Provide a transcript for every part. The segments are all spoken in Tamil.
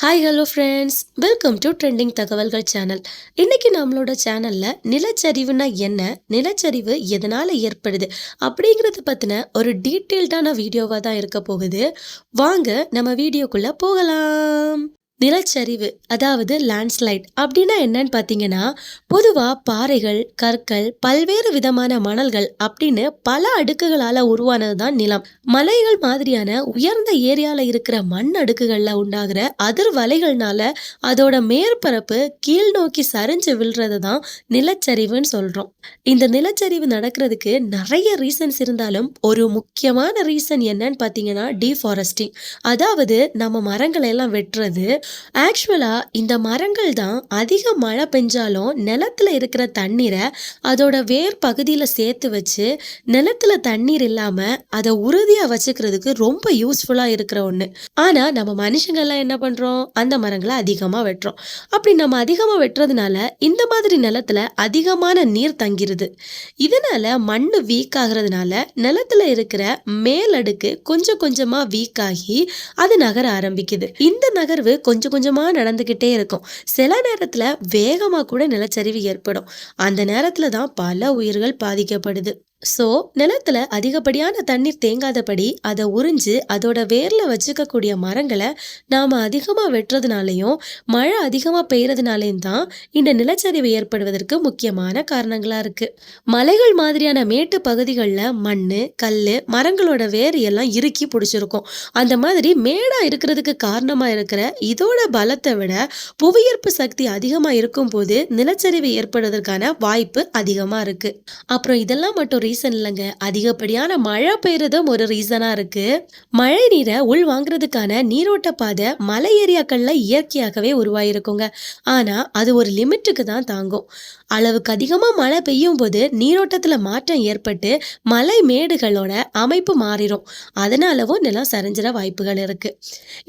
Hi hello friends, welcome to trending தகவல்கள் சேனல். இன்னைக்கு நம்மளோட சேனல்ல நிலச்சரிவுனா என்ன, நிலச்சரிவு எதனால ஏற்படுது அப்படிங்கிறத பத்தின ஒரு டீட்டெயில்டான வீடியோவா தான் இருக்க போகுது. வாங்க நம்ம வீடியோக்குள்ள போகலாம். நிலச்சரிவு அதாவது லேண்ட்ஸ்லைட் அப்படின்னா என்னன்னு பார்த்தீங்கன்னா, பொதுவா பாறைகள், கற்கள், பல்வேறு விதமான மணல்கள் அப்படின்னு பல அடுக்குகளால உருவானது தான் நிலம். மலைகள் மாதிரியான உயர்ந்த ஏரியால இருக்கிற மண் அடுக்குகள்ல உண்டாகிற அதிர்வலைகள்னால அதோட மேற்பரப்பு கீழ் நோக்கி சரிஞ்சு விழுறது தான் நிலச்சரிவுன்னு சொல்றோம். இந்த நிலச்சரிவு நடக்கிறதுக்கு நிறைய ரீசன்ஸ் இருந்தாலும் ஒரு முக்கியமான ரீசன் என்னன்னு பார்த்தீங்கன்னா டீஃபாரஸ்டிங். அதாவது நம்ம மரங்களை எல்லாம் வெட்டுறது. ஆக்சுவலா இந்த மரங்கள் தான் அதிக மழை பெஞ்சாலும் நிலத்துல இருக்கிற தண்ணீரை அதோட வேர் பகுதியில சேர்த்து வச்சு நிலத்துல தண்ணீர் இல்லாம அதை உறுதியா வச்சுக்கிறதுக்கு ரொம்ப யூஸ்ஃபுல்லா இருக்கிற ஒண்ணு. ஆனா நம்ம மனுஷங்க எல்லாம் என்ன பண்றோம், அந்த மரங்களை அதிகமா வெட்டுறோம். அப்படி நம்ம அதிகமா வெட்டுறதுனால இந்த மாதிரி நிலத்துல அதிகமான நீர் தங்கிருது. இதனால மண்ணு வீக் ஆகுறதுனால நிலத்துல இருக்கிற மேலடுக்கு கொஞ்சம் கொஞ்சமா வீக் ஆகி அது நகர ஆரம்பிக்குது. இந்த நகர்வு கொஞ்சம் கொஞ்சமா நடந்துகிட்டே இருக்கும். சில நேரத்துல வேகமா கூட நிலச்சரிவு ஏற்படும். அந்த நேரத்துல தான் பல உயிர்கள் பாதிக்கப்படுது. சோ நிலத்துல அதிகப்படியான தண்ணீர் தேங்காதபடி அதை உறிஞ்சு அதோட வேர்ல வச்சுக்கக்கூடிய மரங்களை நாம அதிகமா வெட்டுறதுனாலையும் மழை அதிகமா பெய்யறதுனாலையும் தான் இந்த நிலச்சரிவு ஏற்படுவதற்கு முக்கியமான காரணங்களா இருக்கு. மலைகள் மாதிரியான மேட்டு பகுதிகளில் மண்ணு, கல்லு, மரங்களோட வேர் எல்லாம் இறுக்கி பிடிச்சிருக்கும். அந்த மாதிரி மேடா இருக்கிறதுக்கு காரணமா இருக்கிற இதோட பலத்தை விட புவியீர்ப்பு சக்தி அதிகமா இருக்கும் போது நிலச்சரிவு ஏற்படுவதற்கான வாய்ப்பு அதிகமா இருக்கு. அப்புறம் இதெல்லாம் மட்டும் ரீசன் இல்லைங்க, அதிகப்படியான மழை பெய்யறதும் ஒரு ரீசனா இருக்கு. மழை நீரை உள் வாங்குறதுக்கான நீரோட்ட பாதை மலை ஏரியாக்கள்ல இயற்கையாகவே உருவாயிருக்குங்க. ஆனா அது ஒரு லிமிட்டுக்கு தான் தாங்கும். அளவுக்கு அதிகமா மழை பெய்யும் போது நீரோட்டத்துல மாற்றம் ஏற்பட்டு மலை மேடுகளோட அமைப்பு மாறிடும். அதனாலவும் நிலம் சரிஞ்சிட வாய்ப்புகள் இருக்கு.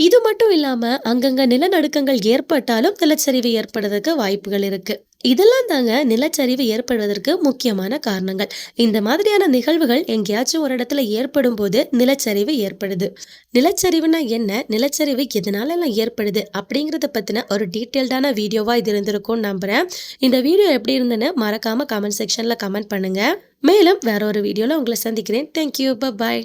இது மட்டும் இல்லாம அங்கங்க நிலநடுக்கங்கள் ஏற்பட்டாலும் நிலச்சரிவு ஏற்படுறதுக்கு வாய்ப்புகள் இருக்கு. இதெல்லாம் தாங்க நிலச்சரிவு ஏற்படுவதற்கு முக்கியமான காரணங்கள். இந்த மாதிரியான நிகழ்வுகள் எங்கேயாச்சும் ஒரு இடத்துல ஏற்படும் போது நிலச்சரிவு ஏற்படுது. நிலச்சரிவுனா என்ன, நிலச்சரிவு எதனால எல்லாம் ஏற்படுது அப்படிங்கறத பத்தின ஒரு டீட்டெயில்டான வீடியோவா இது இருந்திருக்கும்னு நம்புறேன். இந்த வீடியோ எப்படி இருந்துன்னு மறக்காம கமெண்ட் செக்ஷன்ல கமெண்ட் பண்ணுங்க. மேலும் வேற ஒரு வீடியோல உங்களை சந்திக்கிறேன். Thank you, by.